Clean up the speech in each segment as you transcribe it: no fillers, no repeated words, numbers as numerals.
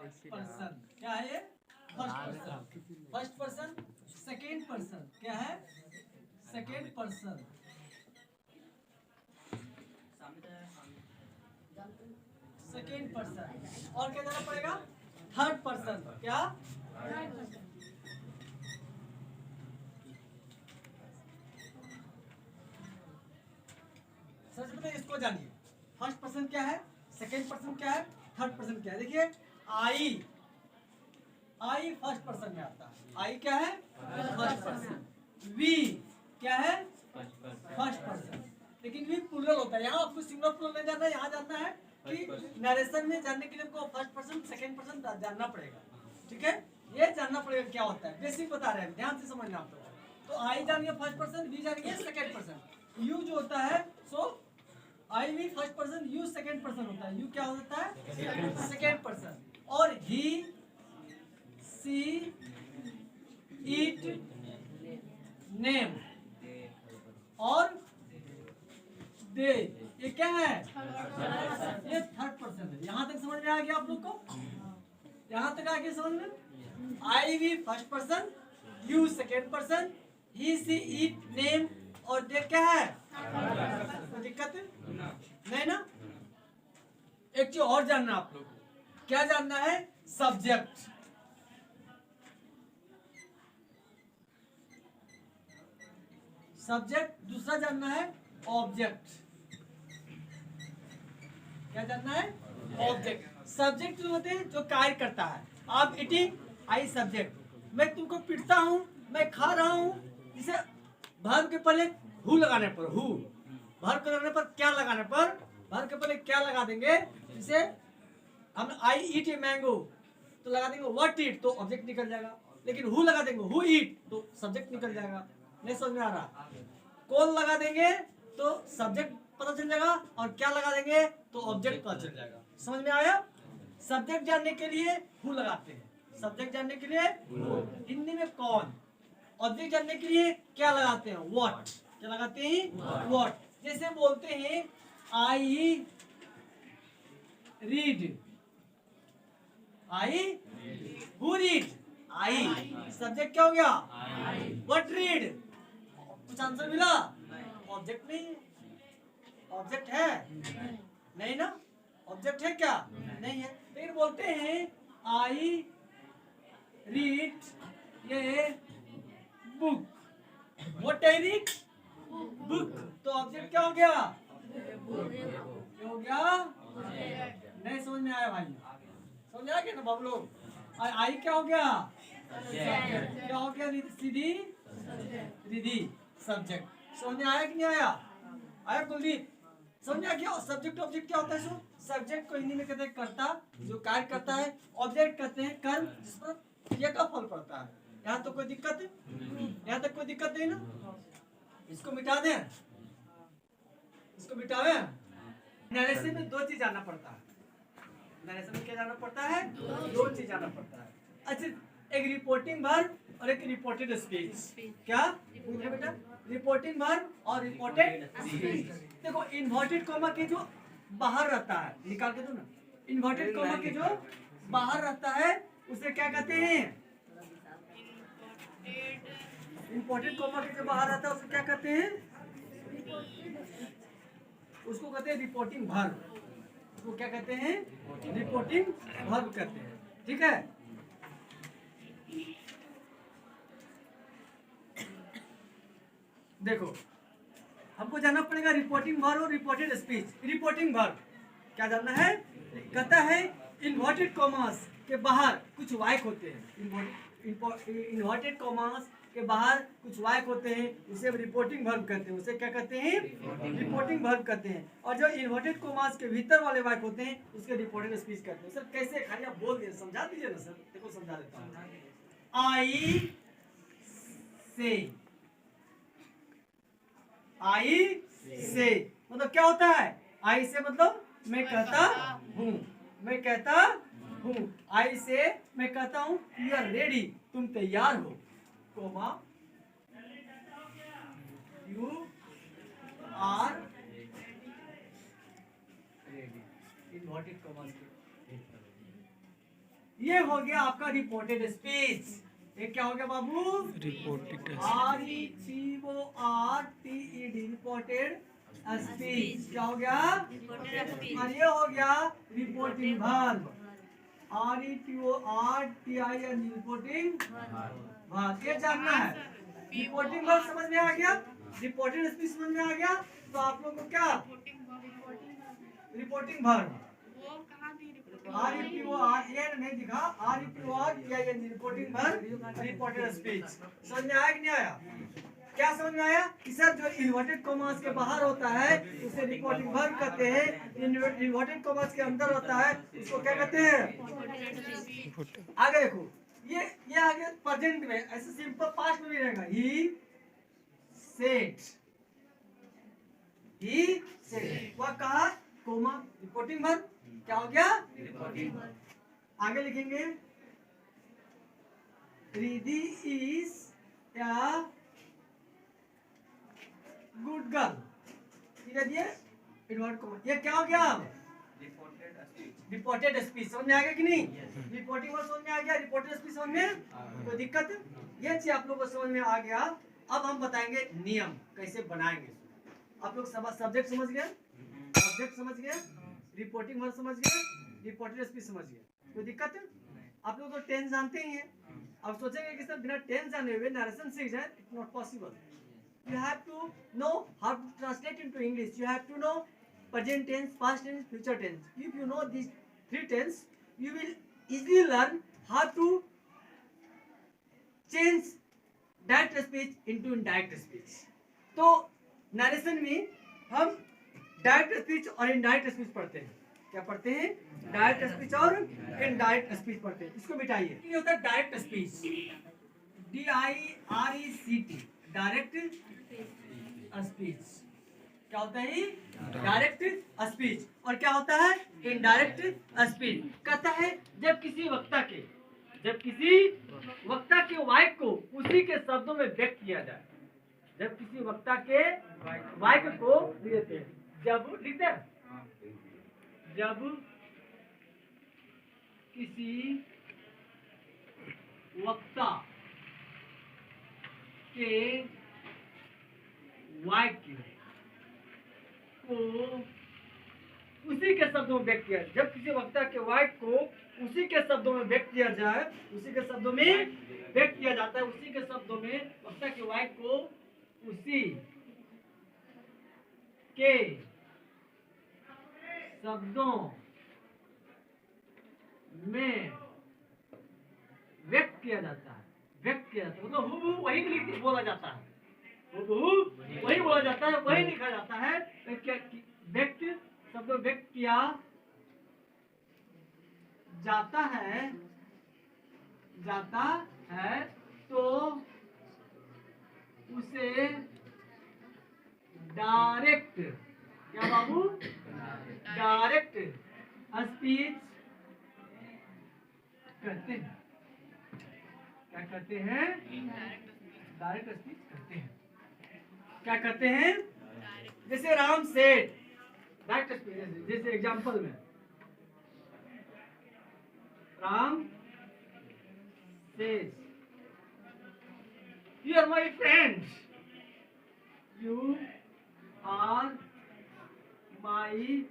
Person. क्या है ये? First person. First person. Second person क्या है? Second person. Second person. और क्या देना पड़ेगा? Third person. क्या? सबसे पहले इसको जानिए। फर्स्ट पर्सन क्या है, सेकेंड पर्सन क्या है, थर्ड पर्सन क्या है। देखिए आई, आई फर्स्ट पर्सन में आता है। आई क्या है? First person. वी क्या है? First person. लेकिन वी प्लूरल होता है। यहाँ आपको सिंगल प्लूरल नहीं जानना है, यहाँ जानना है कि नरेशन में जानने के लिए आपको फर्स्ट पर्सन सेकेंड पर्सन जानना पड़ेगा। ठीक है, ये जानना पड़ेगा क्या होता है, बेसिक बता रहे हैं, ध्यान से समझना आप लोग। तो आई जानिए फर्स्ट पर्सन, वी जानिए सेकेंड पर्सन। यू जो होता है सो I we first person, you second person होता है। यू क्या होता है? Second person. और ही, सी, इट, नेम और दे, ये क्या है? ये थर्ड पर्सन है। यहां तक समझ में आ गया आप लोग को? यहां तक आ गया समझ में? I we first person, you second person, he, she, it, name और दे क्या है? कोई दिक्कत है? नहीं ना? एक चीज और जानना आप लोग को। क्या जानना है? सब्जेक्ट। सब्जेक्ट। दूसरा जानना है ऑब्जेक्ट। क्या जानना है? ऑब्जेक्ट। सब्जेक्ट जो होते हैं जो कार्य करता है। आप ईटिंग, आई सब्जेक्ट। मैं तुमको पीटता हूँ, मैं खा रहा हूँ। जिसे वर्ब के पहले हु लगाने पर, हु वर्ब के लगाने पर क्या लगाने पर, वर्ब के पहले क्या लगा देंगे। जिसे हम आई ईट ए मैंगो तो लगा देंगे व्हाट ईट, तो ऑब्जेक्ट निकल जाएगा। लेकिन हु लगा देंगे हु ईट तो सब्जेक्ट निकल जाएगा। नहीं समझ में आ रहा? कौन लगा देंगे तो सब्जेक्ट पता चल जाएगा, और क्या लगा देंगे तो ऑब्जेक्ट पता चल जाएगा। समझ में आया? सब्जेक्ट जानने के लिए हु लगाते हैं, सब्जेक्ट जानने के लिए हिंदी में कौन। ऑब्जेक्ट जानने के लिए क्या लगाते हैं? व्हाट। क्या लगाते हैं? व्हाट। जैसे बोलते हैं I read, I, who read, I. Subject क्या हो गया? What read. कुछ आंसर मिला? ऑब्जेक्ट नहीं है। ऑब्जेक्ट है? नहीं ना? ऑब्जेक्ट है क्या? नहीं है। लेकिन बोलते हैं आई रीड ये book, what I read, book. तो ऑब्जेक्ट क्या हो गया? क्या हो गया? नहीं समझ में आया भाई? समझ आ गया ना बाबू लोग? आई क्या हो गया? क्या हो गया? सीधी रिधि, सब्जेक्ट। समझ में आया कि नहीं आया? आया कुलदीप? समझ आ गया? सब्जेक्ट ऑब्जेक्ट क्या होता है? सो सब्जेक्ट को हिंदी में कहते हैं कर्ता, जो कार्य करता है। ऑब्जेक्ट कहते हैं कर्म, जिस पर क्रिया का फल पड़ता है। यहाँ तो कोई दिक्कत है? यहाँ तक कोई दिक्कत नहीं ना? इसको मिटा दें, इसको मिटावे। नरेशन में दो चीज जानना पड़ता है। नरेशन में क्या जानना पड़ता है? दो चीज जानना पड़ता है। अच्छा, एक रिपोर्टिंग वर्ब और एक रिपोर्टेड स्पीच। क्या बेटा? रिपोर्टिंग वर्ब और रिपोर्टेड स्पीच। देखो इन्वर्टेड कॉमा के जो बाहर रहता है, निकाल के दो ना। इन्वर्टेड कॉमा के जो बाहर रहता है उसे क्या कहते हैं? इम्पोर्टेड कॉमा के जो बाहर रहता है उसे क्या कहते हैं? उसको कहते हैं रिपोर्टिंग वर्ब। उसको क्या कहते हैं? रिपोर्टिंग वर्ब कहते हैं। ठीक है, देखो हमको जानना पड़ेगा रिपोर्टिंग वर्ब और रिपोर्टेड स्पीच। रिपोर्टिंग वर्ब क्या जानना है? कहता है इन्वर्टेड कॉमास के बाहर कुछ वाक्य होते हैं। इन्वर्टेड कॉमास के बाहर कुछ वाक्य होते हैं, उसे रिपोर्टिंग वर्ब कहते हैं। उसे क्या कहते हैं? रिपोर्टिंग वर्ब कहते हैं। और जो इन्वर्टेड कॉमास के भीतर वाले वाक्य होते हैं उसके रिपोर्टेड स्पीच कहते हैं। सर कैसे? खाली आप बोल दिए, समझा दीजिए ना सर। देखो समझा देता हूँ। आई से, आई से मतलब क्या होता है? आई से मतलब मैं कहता हूँ, मैं कहता हूँ। आई से मैं कहता हूँ यू आर रेडी, तुम तैयार हो, comma you are ready. Inverted commas ये हो गया आपका रिपोर्टेड स्पीच। ये क्या हो गया बाबू? Reported REPORTED reported speech. क्या हो गया? और ये हो गया reporting verb. REPORTIN reporting verb. ये जानना है। रिपोर्टिंग वर्ब समझ में आ गया, रिपोर्टेड स्पीच समझ में आ गया, तो आप लोग को क्या रिपोर्टिंग वर्ब REPORTIN नहीं दिखा, REPORTIN reporting verb reported speech. समझ में आया कि नहीं आया? क्या समझ में आया कि सर जो इन्वर्टेड कॉमास के बाहर होता है उसे रिपोर्टिंग वर्ब कहते हैं, इन्वर्टेड कॉमास के अंदर होता है उसको क्या कहते हैं? आगे देखो, ये आगे प्रेजेंट में ऐसे सिंपल पास्ट में भी रहेगा। ही सेड वह कहा, कोमा रिपोर्टिंग वर्ब क्या हो गया? Reporting verb. आगे लिखेंगे रिद्धि इज या गुड गर्ल, ये इन्वर्ट कॉमा, ये क्या हो गया? Reported speech. समझ में आ गया कि नहीं? रिपोर्टिंग वर्ब समझ में आ गया, रिपोर्टेड स्पीच समझ में कोई दिक्कत? ये चीज आप लोग को समझ में आ गया। अब हम बताएंगे नियम कैसे बनाएंगे। आप लोग सब्जेक्ट समझ गए, ऑब्जेक्ट समझ गए, रिपोर्टिंग वर्ब समझ गए, रिपोर्टेड स्पीच समझ गए, कोई दिक्कत? आप लोग तो टेंस जानते ही हैं। अब सोचेंगे कि सर बिना टेंस जाने हुए नरेशन सीख जाए, it's not possible. You have to know how to translate into English. You have to know present tense, past tense, future tense. If you know these three tense, you will easily learn how to change direct speech into indirect speech. तो narration में हम direct speech और indirect speech पढ़ते हैं। क्या पढ़ते हैं? Direct speech और इनडायरेक्ट स्पीच पढ़ते हैं। इसको मिटाइए। ये होता है direct speech, DIRECT, direct speech. क्या होता है? Direct speech. और क्या होता है? Indirect speech. कहता है जब किसी वक्ता के वाक्य को उसी के शब्दों में व्यक्त किया जाए, जब किसी वक्ता के वाक्य को लिखते हैं, जब किसी वक्ता के वाक्य को उसी के शब्दों में व्यक्त किया, जब किसी वक्ता के वाक्य को उसी के शब्दों में व्यक्त किया जाए, उसी के शब्दों में व्यक्त किया जाता है, उसी के शब्दों में वक्ता के वाक्य को उसी के शब्दों में व्यक्त किया जाता है, मतलब हूबहू वही बोला जाता है, वही बोला जाता है, वही लिखा जाता है। व्यक्त शब्द व्यक्त किया जाता है तो उसे डायरेक्ट, क्या बाबू? डायरेक्ट स्पीच कहते हैं। क्या कहते हैं? डायरेक्ट स्पीच कहते हैं। क्या कहते हैं? जैसे राम सेड, डायरेक्ट स्पीच। जैसे एग्जांपल में Ram says, you are my friend, you are my.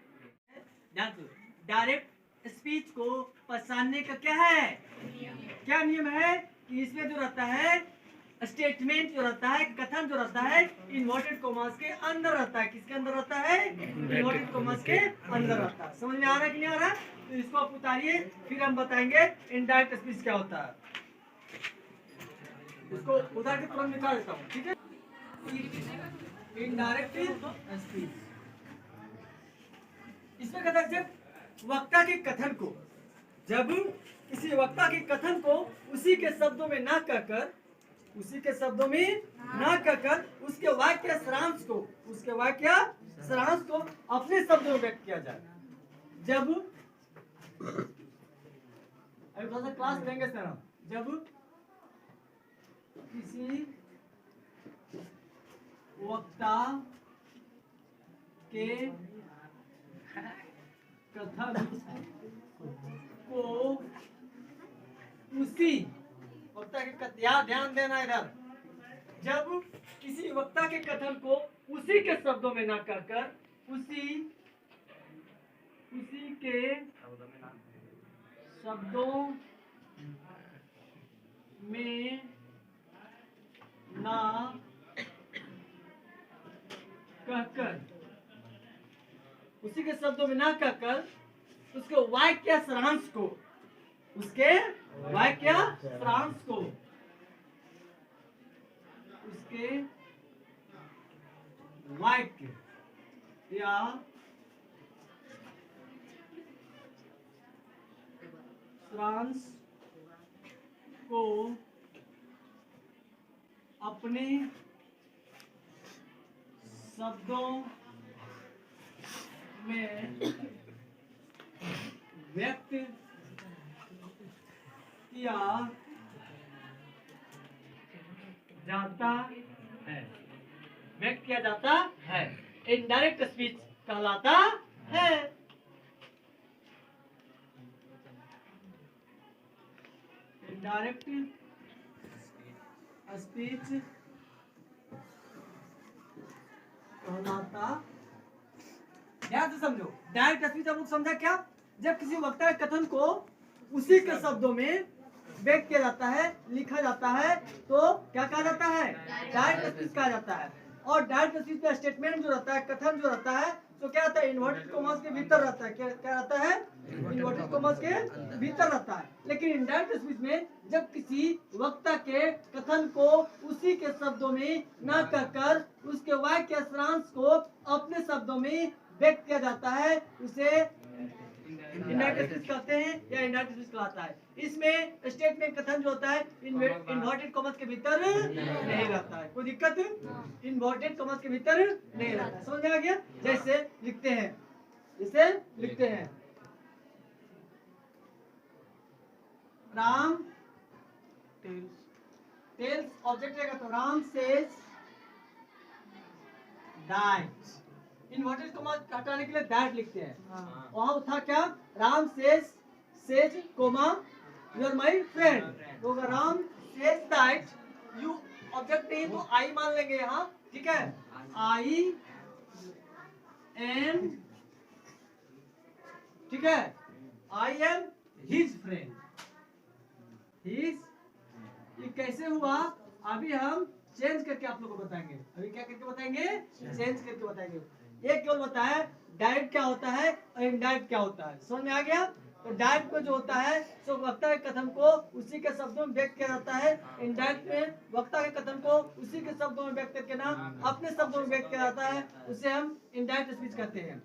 Direct speech को पहचानने का क्या है? क्या नियम है कि इसमें जो रहता है स्टेटमेंट, जो रहता है कथन, जो रहता है इन्वर्टेड कॉमास के अंदर रहता है। किसके अंदर रहता है? इन्वर्टेड कॉमास के अंदर रहता है। समझ में आ रहा है कि नहीं आ रहा है? तो इसको आप उतारिए, फिर हम बताएंगे इनडायरेक्ट स्पीच क्या होता है। इसको उतार के तुरंत निकाल देता हूँ, ठीक है? इनडायरेक्ट स्पीच, इसमें कहता है जब वक्ता के कथन को, जब किसी वक्ता के कथन को उसी के शब्दों में ना कहकर, उसके वाक्य सारांश को अपने शब्दों में व्यक्त किया जाए। जब अभी थोड़ा सा क्लास लेंगे सर हम, जब किसी वक्ता के कथन को उसी वक्ता के ध्यान देना इधर, जब किसी वक्ता के कथन को उसी के शब्दों में ना कहकर उसी के शब्दों में ना कहकर उसी के शब्दों में ना कहकर उसके वाक्य सारांश को उसके वाक्य सारांश को उसके वाक्य या सारांश को अपने शब्दों में व्यक्त किया जाता है, व्यक्त किया जाता है, इनडायरेक्ट स्पीच कहलाता है। इनडायरेक्ट स्पीच कहलाता, ध्यान से समझो। डायरेक्ट स्पीच हम लोग समझा क्या, जब किसी वक्ता के कथन को उसी के शब्दों में व्यक्त किया जाता है, लिखा जाता है, तो क्या कहा जाता है, डायरेक्ट स्पीच कहा जाता है। और डायरेक्ट स्पीच में स्टेटमेंट जो रहता है, कथन जो रहता है, तो क्या रहता है, इन्वर्टेड कॉमास के भीतर रहता है। क्या रहता है, इन्वर्टेड कॉमास के भीतर रहता है। लेकिन इनडायरेक्ट स्पीच में जब किसी वक्ता के कथन को उसी के शब्दों में न कहकर उसके वाक्य सारांश को अपने शब्दों में व्यक्त किया जाता है, उसे इनडायरेक्ट स्पीच कहते हैं या इनडायरेक्ट स्पीच कहलाता है। इसमें स्टेटमेंट कथन जो होता है इन्वर्टेड कॉमास के भीतर नहीं रहता है, कोई दिक्कत, इन्वर्टेड कॉमास के भीतर नहीं रहता है। समझ में आ गया। जैसे लिखते हैं राम टेल्स ऑब्जेक्ट रहेगा, तो Ram says diet, inverted comma हटाने के लिए दैट लिखते हैं। वहां था क्या, Ram says comma you are my friend, तो अगर Ram says that you object नहीं तो आई मान लेंगे यहाँ, ठीक है, आई एम, ठीक है, I am his friend, his, ये कैसे हुआ अभी हम चेंज करके आप लोगों को बताएंगे। अभी क्या करके बताएंगे, चेंज करके बताएंगे। ये केवल बताया डायरेक्ट क्या होता है और इनडायरेक्ट क्या होता है, समझ में आ गया। तो डायरेक्ट में जो होता है सो वक्ता के कथन को उसी के शब्दों में व्यक्त किया जाता है। इनडायरेक्ट में वक्ता के कथन को उसी के शब्दों में व्यक्त करके ना अपने शब्दों में व्यक्त किया जाता है, उसे हम इनडायरेक्ट स्पीच कहते हैं।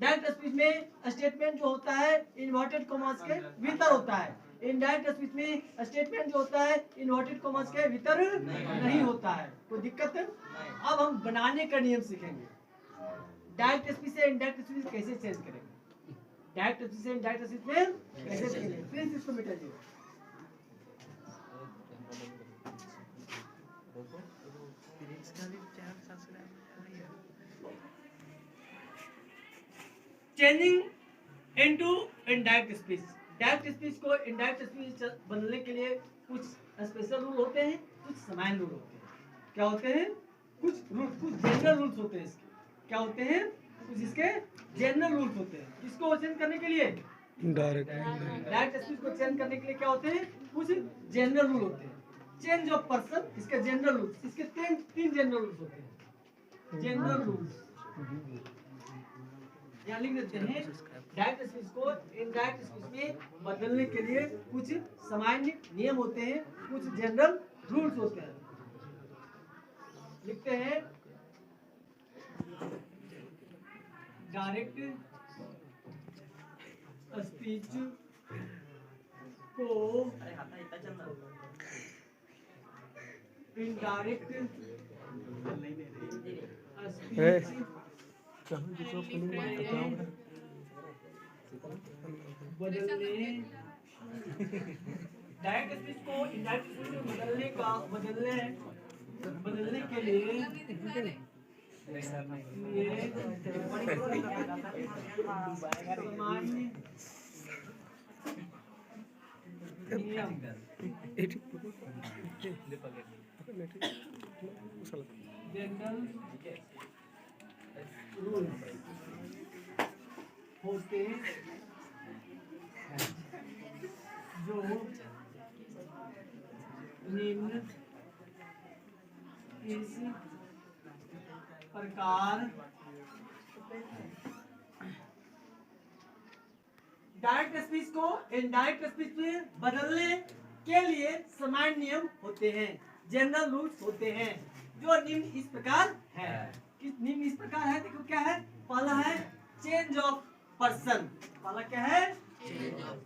डायरेक्ट स्पीच में स्टेटमेंट जो होता है इन्वर्टेड कॉमास के भीतर होता है। इनडायरेक्ट स्पीच में स्टेटमेंट जो होता है इन्वर्टेड कॉमास के भीतर नहीं होता है, कोई दिक्कत है। अब हम बनाने का नियम सीखेंगे, डायरेक्ट स्पीच से इनडायरेक्ट स्पीच कैसे चेंज करेंगे, डायरेक्ट स्पीच से इनडायरेक्ट स्पीच में कैसे चेंज, प्लीज इसको मिटाइए। Changing into indirect speech, direct speech को इनडायरेक्ट स्पीच बदलने के लिए कुछ स्पेशल रूल होते हैं, कुछ सामान्य रूल होते हैं। क्या होते हैं, कुछ जनरल रूल्स होते हैं इसके, क्या होते हैं, कुछ इसके जनरल रूल्स होते हैं। किसको चेंज करने के लिए, डायरेक्ट स्पीच को चेंज करने के लिए क्या होते हैं, कुछ जनरल रूल होते हैं। चेंज ऑफ पर्सन, इसके जनरल रूल्स, इसके तीन जनरल रूल्स होते हैं। जनरल रूल्स यहाँ लिख देते हैं। डायरेक्ट स्पीच को इनडायरेक्ट स्पीच में बदलने के लिए कुछ सामान्य नियम होते हैं, कुछ जनरल रूल्स होते हैं। लिखते हैं डायरेक्ट स्पीच को इनडायरेक्ट स्पीच बदलने, डायरेक्ट स्पीच को इनडायरेक्ट स्पीच में बदलने के लिए सामान्य नियम जनरल रूल होते हैं जो निम्न इस प्रकार डायरेक्ट स्पीच को इनडायरेक्ट स्पीच में बदलने के लिए समान नियम होते हैं, जनरल रूल्स होते हैं जो निम्न इस प्रकार है। निम्न इस प्रकार है, देखो क्या है। पहला है चेंज ऑफ पर्सन। पहला क्या है? Change of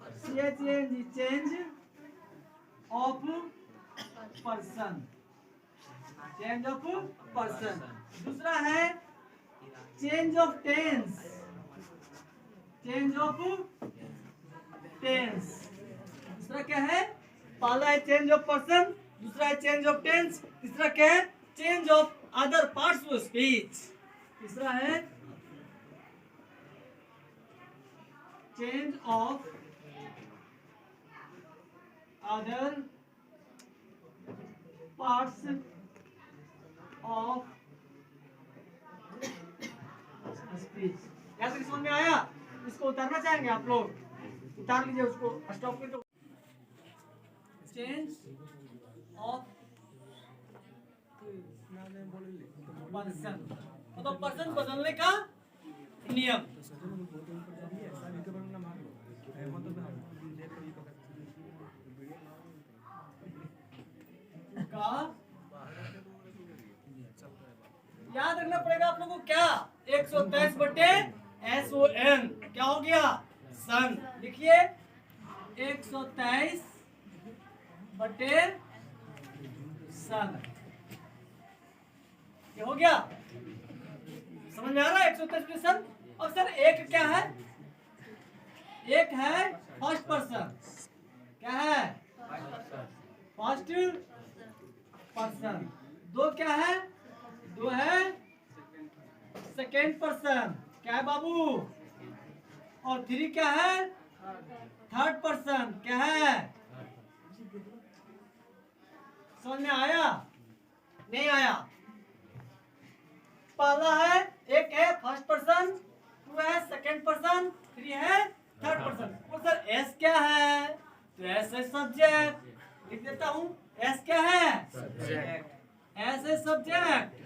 person. Change of person. दूसरा है change of tense. Change of tense. दूसरा क्या है? पहला है चेंज ऑफ पर्सन, दूसरा है चेंज ऑफ टेंस, तीसरा क्या है? Change of other parts of speech. तीसरा है change of other parts of speech. क्या समझ में आया? इसको उतारना चाहेंगे आप लोग? उतार लीजिए उसको, स्टॉप कर दो। चेंज ऑफ पर्सन, मतलब पर्सन बदलने का नियम। का याद रखना पड़ेगा आप लोगों को। क्या 123 बटे SON क्या हो गया? सन। लिखिए 123 बटे सन, ये हो गया। समझ में आ रहा है? 123 बटे सन। अब सर एक क्या है? एक है फर्स्ट पर्सन। क्या है? First person. दो क्या है? दो है सेकेंड पर्सन। क्या है बाबू? और थ्री क्या है? Third person. क्या है? समझ में आया? नहीं आया? पहला है, एक है फर्स्ट पर्सन, टू है सेकेंड पर्सन, थ्री है थर्ड पर्सन। और सर एस क्या है? तो एस है सब्जेक्ट। लिख देता हूं, एस क्या है? सब्जेक्ट। एस है सब्जेक्ट।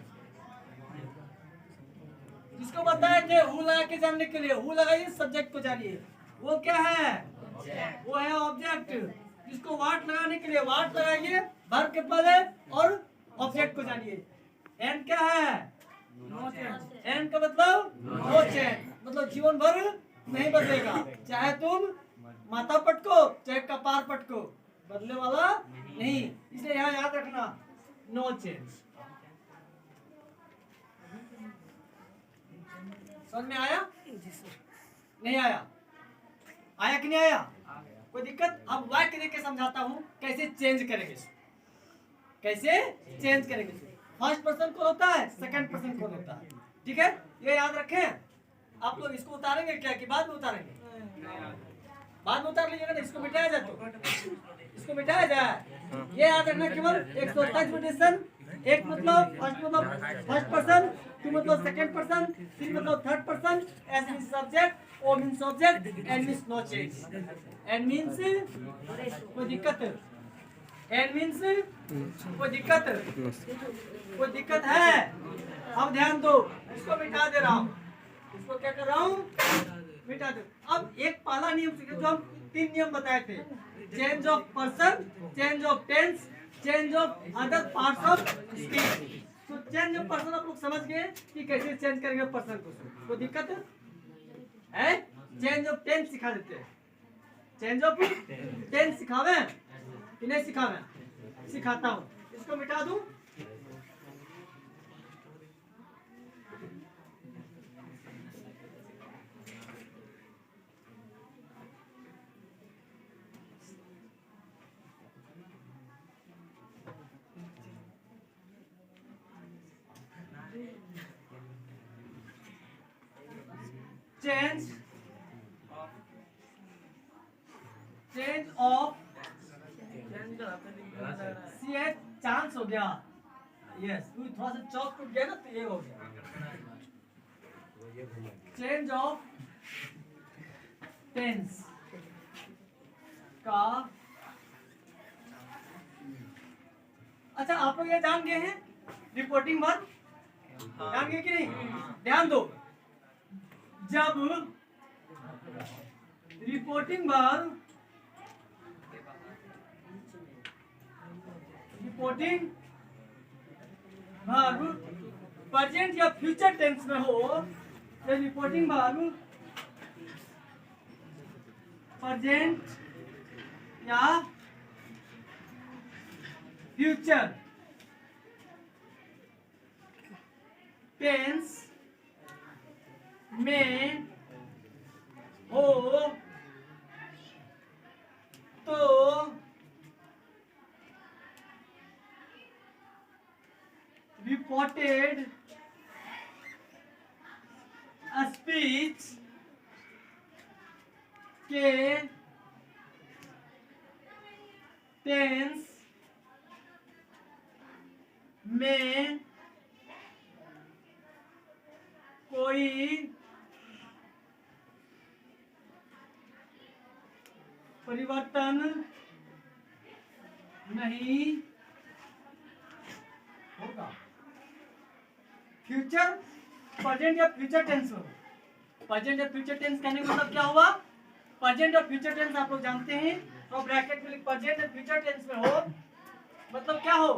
जिसको बताए थे हु लगा के जानने के लिए, हु लगाइए, सब्जेक्ट को जानिए। वो क्या है? वो है ऑब्जेक्ट। जिसको वाट लगाने के लिए वाट लगाइए, वर्ब के पहले, और ऑब्जेक्ट को जानिए। एन क्या है? No change. एन का मतलब नो चेंज, मतलब जीवन भर नहीं बदलेगा। चाहे तुम माथा पटको चाहे कपार पटको, बदले वाला नहीं। इसलिए यहाँ याद रखना, नो चेंज। समझ में आया? नहीं आया? आया कि नहीं आया? कोई दिक्कत? अब वाक्य देख के समझाता हूँ कैसे चेंज करेंगे। कैसे चेंज करेंगे? फर्स्ट पर्सन कौन होता है? सेकंड पर्सन कौन होता है? ठीक है, ये याद रखें। आप लोग इसको उतारेंगे क्या कि बाद में उतारेंगे? बाद में उतार लीजिएगा ना, इसको मिटाया जाए तो इसको मिटाया जाए। ये याद रखना केवल 127 बटे सन। एक मतलब फर्स्ट पर्सन, टू मतलब सेकंड पर्सन, थ्री मतलब third person, S means subject, O means object, N means no change. N means कोई दिक्कत? एन मींस कोई दिक्कत? कोई दिक्कत है? अब ध्यान दो, इसको मिटा दे रहा हूँ। इसको क्या कर रहा हूँ? मिटा दे। अब एक पहला नियम सीखे, जो हम 3 नियम बताए थे। Change of person, change of tense, change of other parts of speech. तो चेंज ऑफ पर्सन आप लोग समझ गए कि कैसे चेंज करेंगे पर्सन को। कोई दिक्कत है? चेंज ऑफ टेंस सिखा देते हैं। चेंज ऑफ टेंस सिखावे कि नहीं सिखावे? सिखाता हूँ। इसको मिटा दूं। चेंज ऑफ CH चांस हो गया, यस थोड़ा सा चौक टूट गया ना तो ये हो गया। चेंज ऑफ टेंस का, अच्छा आप लोग ये जान गए हैं रिपोर्टिंग वर्ब, जान गए कि नहीं? ध्यान दो, जब रिपोर्टिंग वर्ब प्रेजेंट या फ्यूचर टेंस में हो, तो रिपोर्टिंग वर्ब प्रेजेंट या फ्यूचर टेंस में हो तो रिपोर्टेड स्पीच के टेंस में कोई परिवर्तन नहीं होगा। फ्यूचर प्रेजेंट या फ्यूचर टेंस हो, प्रेजेंट या फ्यूचर टेंस कहने का मतलब क्या हुआ? प्रेजेंट और फ्यूचर टेंस आप लोग जानते हैं, तो ब्रैकेट में लिख प्रेजेंट या फ्यूचर टेंस में हो मतलब क्या हो,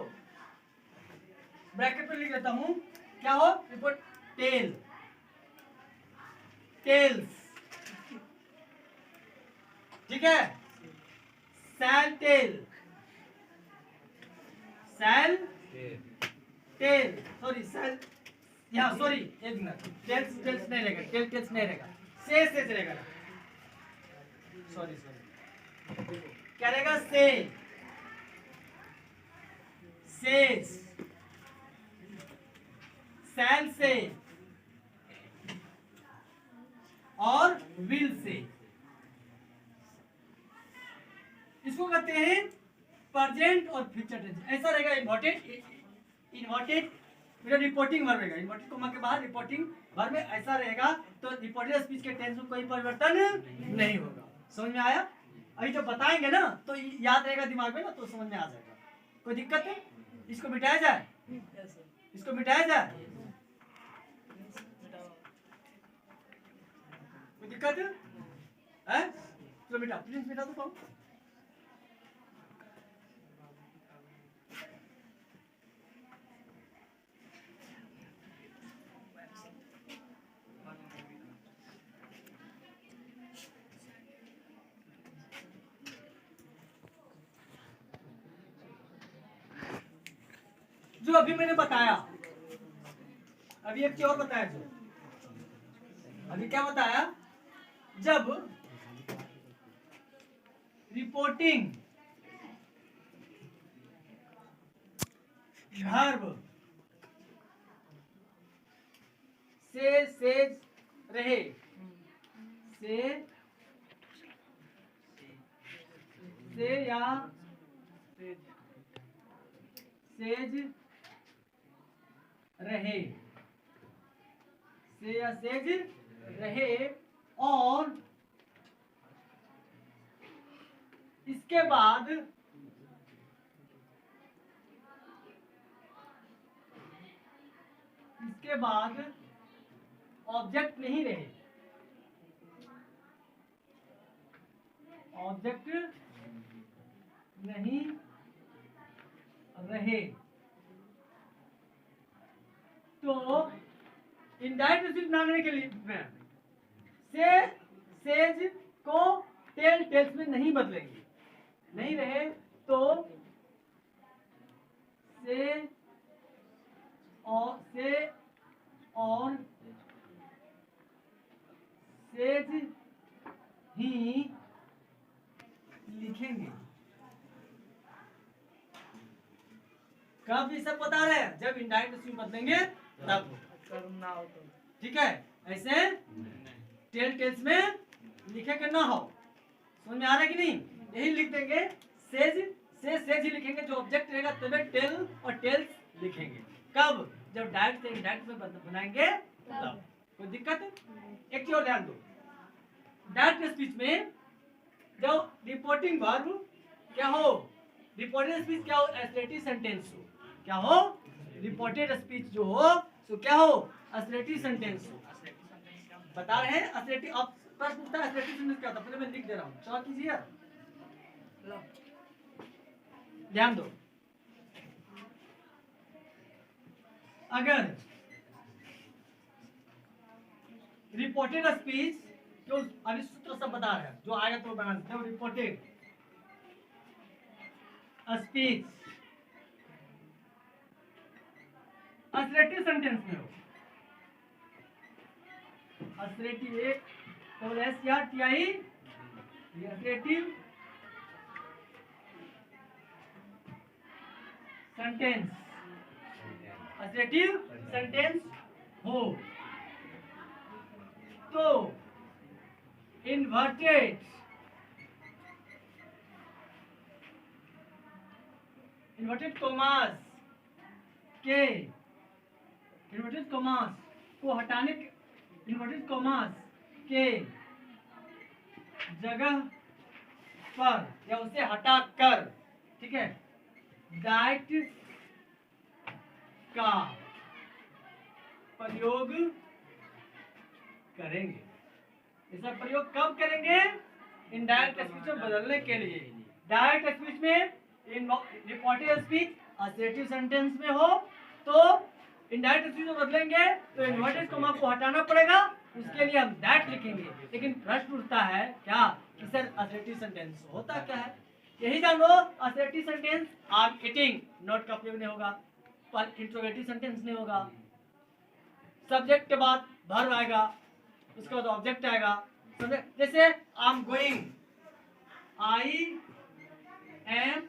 ब्रैकेट में लिख लेता हूं, क्या हो? रिपोर्ट टेल, टेल्स, ठीक है, sell tell, sell tell, sorry sell, यहाँ सॉरी एक मिनट, टेल्स टेल्स नहीं रहेगा, टेल टेल्स नहीं रहेगा, से रहेगा, सॉरी सॉरी, क्या रहेगा? सेज, सैल से और विल से, इसको कहते हैं प्रेजेंट और फ्यूचर टेंस। ऐसा रहेगा इन्वर्टेड रिपोर्टिंग वर्ब रहेगा, इन्वर्टेड कोमा के बाद रिपोर्टिंग वर्ब में ऐसा रहेगा, तो रिपोर्टेड स्पीच के टेंस में कोई परिवर्तन नहीं होगा। समझ में आया? अभी जब बताएंगे ना तो याद रहेगा दिमाग में ना, तो समझ में आ जाएगा। कोई दिक्कत है? इसको मिटाया जाए, इसको मिटाया जाए, कोई दिक्कत है? चलो मिटा, प्लीज मिटा दो पाओ। जो अभी मैंने बताया, अभी एक चीज और बताया, जो अभी क्या बताया, जब रिपोर्टिंग वर्ब से सेज रहे, से या सेज रहे, से या सेज रहे, और इसके बाद ऑब्जेक्ट नहीं रहे, ऑब्जेक्ट नहीं रहे, तो इनडायरेक्ट रिसीव बनाने के लिए से सेज को टेल टेल्स में नहीं बदलेंगे, नहीं रहे तो से और सेज ही लिखेंगे। कब ये सब बता रहे हैं? जब इनडायरेक्ट रिसीव बदलेंगे तब, करना हो तो, ठीक है? ऐसे टेल टेल्स में लिखे के ना हो। समझ में आ रहा है कि नहीं? यही लिख देंगे, सेज सेज ही लिखेंगे, जो ऑब्जेक्ट रहेगा तभी टेल और टेल्स लिखेंगे। कब? जब डायरेक्ट से इनडायरेक्ट में बनाएंगे तब। कोई दिक्कत है? एक चीज और ध्यान दो, डायरेक्ट स्पीच में जब रिपोर्टिंग वर्ब क्या हो, रिपोर्टेड स्पीच क्या हो, एसलेटिव सेंटेंस हो। क्या हो? रिपोर्टेड स्पीच जो हो तो क्या हो, एसलेटिव सेंटेंस हो। बता रहे हैं एसलेटिव। अब प्रश्न पूछता है एसलेटिव सेंटेंस क्या होता है, पहले मैं लिख दे रहा हूँ, चलो कीजिए, ध्यान दो। अगर रिपोर्टेड स्पीच, जो अभी सूत्र सब बता रहे हैं, जो आएगा तो बना देते हैं। रिपोर्टेड स्पीच असरेटिव सेंटेंस में हो, असरेटिव एक तो एस या T I, assertive sentence, assertive sentence हो तो इन्वर्टेड कॉमास के, इन्वर्टेड कॉमास को हटाने के, इन्वर्टेड कॉमास के जगह पर या उसे हटाकर, ठीक है, डायरेक्ट का प्रयोग करेंगे। इसका प्रयोग कब करेंगे? इनडायरेक्ट स्पीच में बदलने के लिए। डायरेक्ट स्पीच में, इन रिपोर्टेड स्पीच असर्टिव सेंटेंस में हो तो इनडायरेक्ट स्पीच में बदलेंगे तो इन्वर्टेड कॉमा को हटाना पड़ेगा, उसके लिए हम दैट लिखेंगे। लेकिन प्रश्न उठता है क्या कि सर असर्टिव सेंटेंस होता क्या है? यही जानो, assertive sentence I am eating, not का प्रयोग नहीं होगा, पर इंट्रोगेटिव सेंटेंस नहीं होगा, सब्जेक्ट के बाद वर्ब आएगा, उसके बाद ऑब्जेक्ट आएगा। जैसे I am going, I am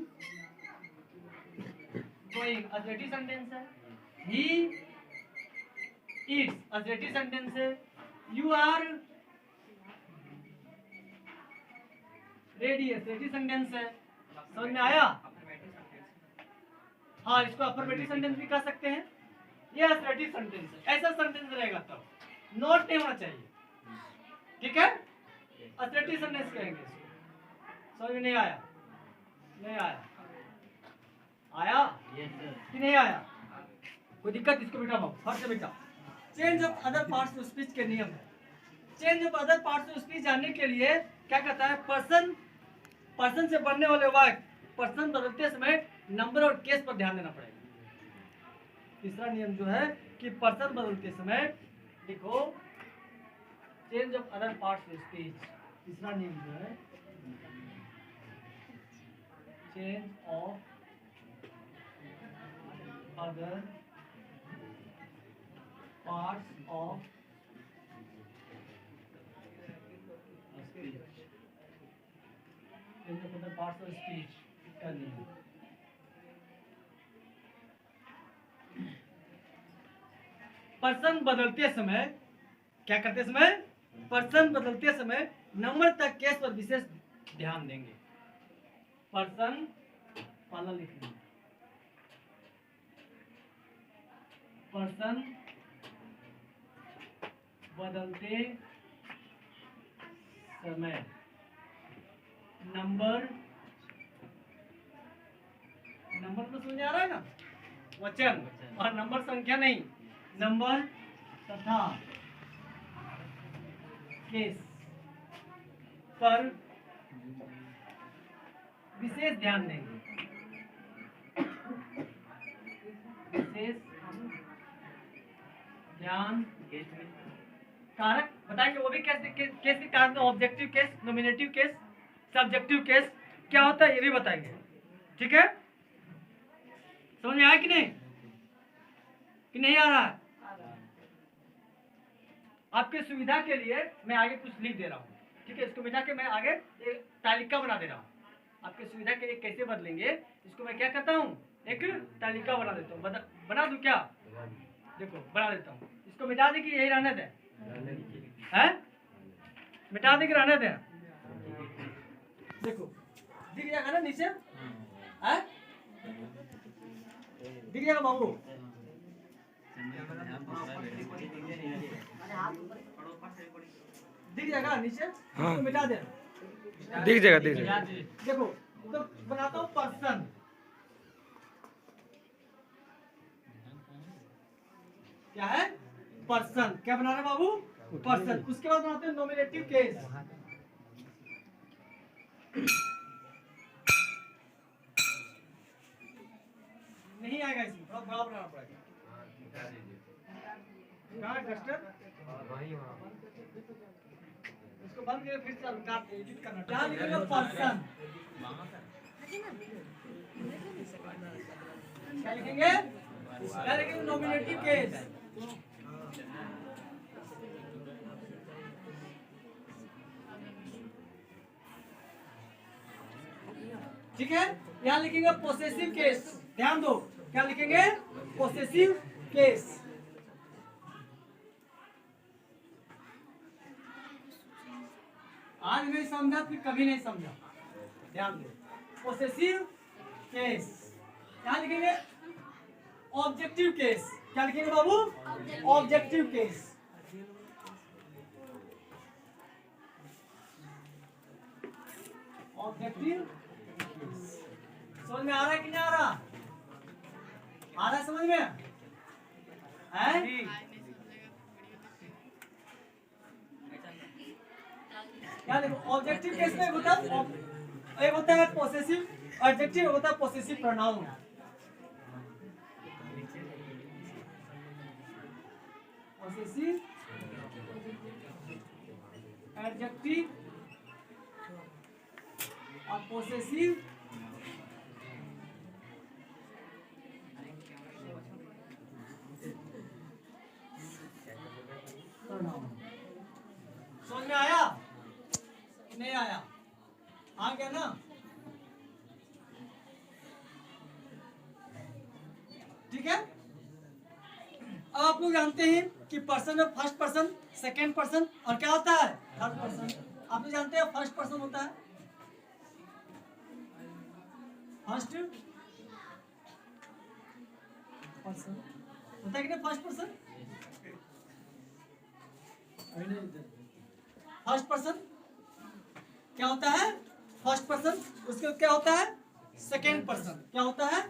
going assertive sentence है। ही ईट्स असर्टिव सेंटेंस है। You are ready assertive sentence है। समझ में आया? हाँ, इसको अफर्मेटिव सेंटेंस भी कह सकते हैं। ये असर्टिव सेंटेंस है, ऐसा सेंटेंस रहेगा तब नोट नहीं होना चाहिए, ठीक है? असर्टिव सेंटेंस कहेंगे। समझ में नहीं आया? नहीं आया? आया कि नहीं आया? कोई दिक्कत? इसको बेटा फट से बेटा। Change of other parts of speech के नियम है। Change of other parts of speech जानने के लिए क्या कहता है, पर्सन, पर्सन से बनने वाले वाक्य, पर्सन बदलते समय नंबर और केस पर ध्यान देना पड़ेगा। तीसरा नियम जो है कि पर्सन बदलते समय, देखो change of other parts of speech, तीसरा नियम जो है change of other parts of speech, change of other parts of speech का नियम। पर्सन बदलते समय क्या करते समय, पर्सन बदलते समय नंबर तक केस पर विशेष ध्यान देंगे। पर्सन पहला लिख लेंगे, पर्सन बदलते समय नंबर, नंबर तो समझ आ रहा है ना, वचन और नंबर संख्या नहीं, नंबर तथा केस पर विशेष ध्यान देंगे। विशेष ध्यान कारक बताएंगे, वो भी कैसे केस के कारक, objective case, nominative case, subjective case क्या होता है ये भी बताएंगे, ठीक है? समझ में आया कि नहीं? कि नहीं आ रहा है? आपके सुविधा के लिए मैं आगे कुछ लिख दे रहा हूँ, ठीक है? इसको मिटा के मैं आगे एक तालिका बना दे रहा हूँ। आपके सुविधा के लिए कैसे बदलेंगे इसको मैं क्या करता हूँ, एक तालिका बना देता हूँ। बना दूं क्या? देखो बना देता हूँ। इसको मिटा दे कि यही रहने दे? हैं? मिटा दे कि रहने दे? देखो दिख जाएगा ना नीचे, दिख जाएगा बाबू? दिख जाएगा नीचे? हाँ। तो मिटा दे। दिख जाएगा दिख जाएगा। देखो तो बनाता हूँ पर्सन। क्या है? पर्सन। क्या बना रहे बाबू? पर्सन। उसके बाद बनाते हैं नॉमिनेटिव केस। नहीं आएगा इसमें, थोड़ा बड़ा बनाना पड़ेगा। कहाँ है डस्टर? इसको बंद करके फिर से काट एडिट करना। क्या लिखेगा? पर्सन। क्या लिखेंगे? क्या लिखेंगे? Nominative case. ठीक है, यहाँ लिखेंगे पोसेसिव केस। ध्यान दो, क्या लिखेंगे? Possessive case. आज नहीं समझा फिर कभी नहीं समझा, ध्यान दो। Possessive case. यहाँ लिखेंगे ऑब्जेक्टिव केस। क्या लिखेंगे बाबू? Objective case. Objective case. समझ में आ रहा है कि नहीं आ रहा? आ रहा है समझ में? है? क्या देखो, ऑब्जेक्टिव केस में एक होता है पोसेसिव एडजेक्टिव, एक होता है पोसेसिव प्रोनाउन। पोसेसिव एडजेक्टिव और पोसेसिव प्रोनाउन। समझ में आया? नहीं आया? आ गया ना? ठीक है। अब आप लोग जानते हैं कि पर्सन में फर्स्ट पर्सन, सेकेंड पर्सन और क्या होता है? Third person. आप लोग जानते हैं फर्स्ट पर्सन होता है फर्स्ट पर्सन होता है कि नहीं? फर्स्ट पर्सन, फर्स्ट पर्सन क्या होता है? First person. उसके क्या होता है? Second person. क्या होता है?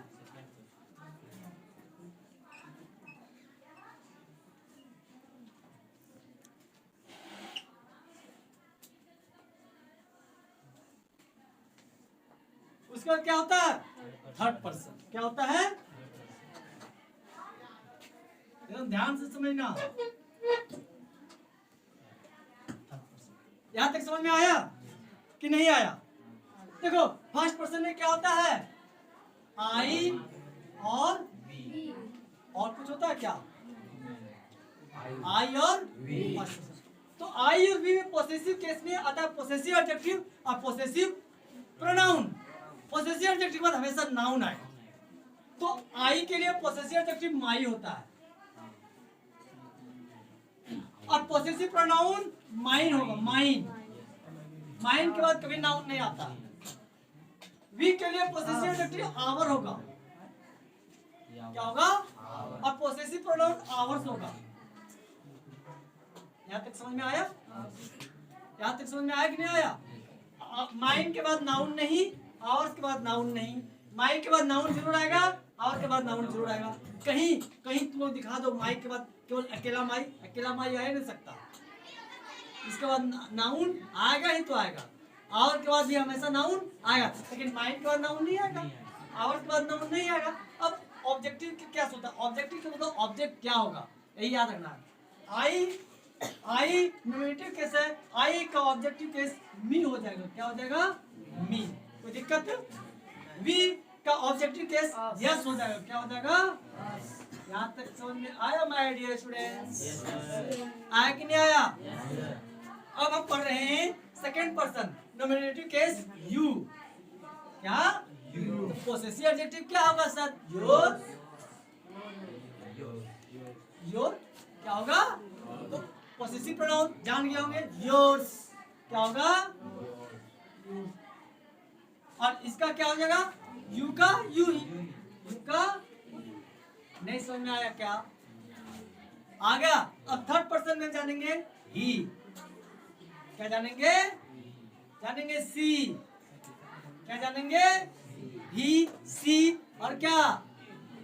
उसके बाद क्या होता है? Third person. क्या होता है? एकदम ध्यान से समझना। यहां तक समझ में आया कि नहीं आया? देखो फर्स्ट पर्सन में क्या होता है? आई और कुछ होता है क्या? आई और वी। तो आई और वी में पोसेसिव केस में आता है पोसेसिव एडजेक्टिव और पोसेसिव प्रोनाउन। पोसेसिव एडजेक्टिव के बाद हमेशा नाउन आए। तो आई के लिए पोसेसिव एडजेक्टिव माई होता है और पोसेसिव प्रोनाउन माइन होगा। माइन, माइन के बाद कभी नाउन नहीं आता। वी के लिए पोसेसिव एडजेक्टिव आवर होगा। क्या होगा? और पोसेसिव प्रोनाउन आवर्स होगा। यहाँ तक समझ में आया? यहाँ तक समझ में आया कि नहीं आया? माइन के बाद नाउन नहीं, आवर्स के बाद नाउन नहीं। माई के बाद नाउन जरूर आएगा, आवर के बाद नाउन जरूर आएगा। कहीं कहीं तुम लोग दिखा दो माई के बाद केवल अकेला माई आ नहीं सकता। इसके बाद नाउन आएगा ही तो आएगा। आवर के बाद भी हमेशा नाउन आएगा, लेकिन माइन के बाद नाउन नहीं आएगा, आवर के बाद नाउन नहीं आएगा। अब ऑब्जेक्टिव क्या होता है? ऑब्जेक्टिव का मतलब ऑब्जेक्ट क्या होगा, यही याद रखना है। आई नॉमिनेटिव केस है, आई का ऑब्जेक्टिव केस मी हो जाएगा। क्या हो जाएगा? मी। कोई दिक्कत? वी का ऑब्जेक्टिव केस यस हो जाएगा। क्या हो जाएगा? यहाँ तक समझ में आया माय डियर स्टूडेंट्स? आया कि नहीं आया? अब हम पढ़ रहे हैं second person nominative case you. क्या? तो पोसेसिव एडजेक्टिव क्या होगा सर? योर। योर क्या होगा? तो पोसेसिव प्रोनाउन जान गए होंगे, योर्स। क्या होगा? और इसका क्या हो जाएगा? यू का यू ही, यू का नहीं समझ में आया क्या? आ गया। अब थर्ड पर्सन में जानेंगे ही। क्या जानेंगे? जानेंगे सी। क्या जानेंगे? ही, सी और क्या?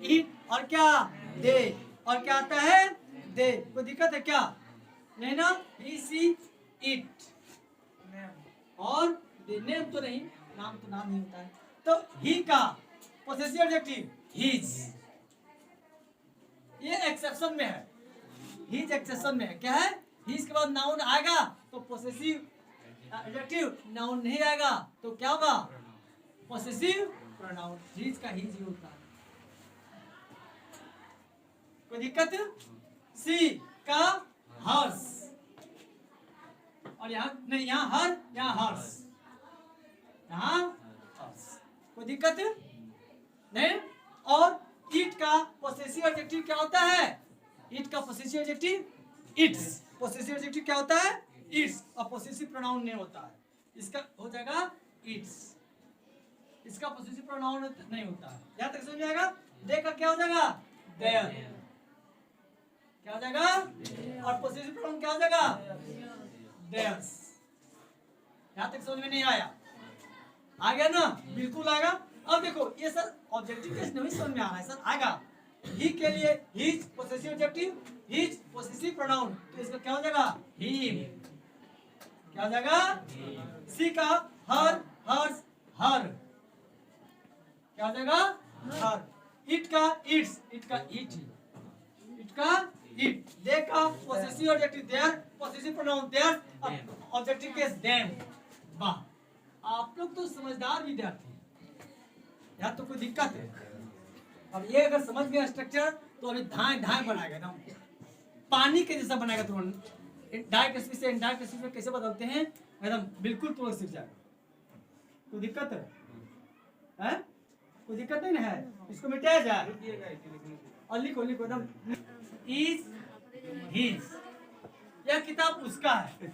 इट और क्या? दे। और क्या आता है? दे। कोई दिक्कत है क्या? नहीं ना? ही, सी, इट और दे। नेम तो नहीं, नाम तो नाम ही होता है। तो ही का पोसेसिव एडजेक्टिव हिज, ये एक्सेप्शन में है। हिज एक्सेप्शन में है। क्या है? हिज के बाद नाउन आएगा तो पोसेसिव एडजेक्टिव, नाउन नहीं आएगा तो क्या होगा? Possessive pronoun. हिज का हिज ही होता है। कोई दिक्कत? सी का हर्ष, और यहाँ नहीं, यहाँ हर, यहाँ हर्ष, यहाँ हर्ष। कोई दिक्कत नहीं? और इट का पोसेसिव एडजेक्टिव क्या होता है? इट का possessive adjective it's. Possessive adjective क्या होता है? इट्स। और पोसेसिव प्रोनाउन नहीं होता है। इसका हो जाएगा इट्स। इसका पोसेसिव प्रोनाउन नहीं होता है। यहाँ तक समझ में आएगा? दे का क्या हो जाएगा? देयर। क्या हो जाएगा? और पोसेसिव प्रोनाउन क्या हो जाएगा? देयर्स। यहाँ तक समझ में नहीं आया? आ गया ना? बिल्कुल आएगा। अब देखो ये सर ऑब्जेक्टिव केस नहीं समझ में आ रहा है सर। आएगा ही के लिए his possessive adjective, his possessive pronoun, तो इसका क्या हो जाएगा? हिम। क्या हो जाएगा? सी का हर, हर्ष, हर। क्या हो जाएगा? हर। इट का इट्स, इट का इट, इट का इट। दे का possessive adjective their, possessive pronoun their, objective case them. वाह, आप लोग तो समझदार विद्यार्थी हैं। यहाँ तो कोई दिक्कत है? अब ये अगर समझ गया स्ट्रक्चर तो अभी धाए धाए बनाएगा ना, पानी के जैसा बनाएगा तुरंत। डाइक्रिस्पी से इंडाइक्रिस्पी में कैसे बदलते हैं एकदम बिल्कुल तुरंत सीख जाएगा। कोई दिक्कत है? हैं? कोई दिक्कत नहीं ना है? इसको मिटाया जाए और लिखो लिखो एकदम। Is his. यह किताब उसका है।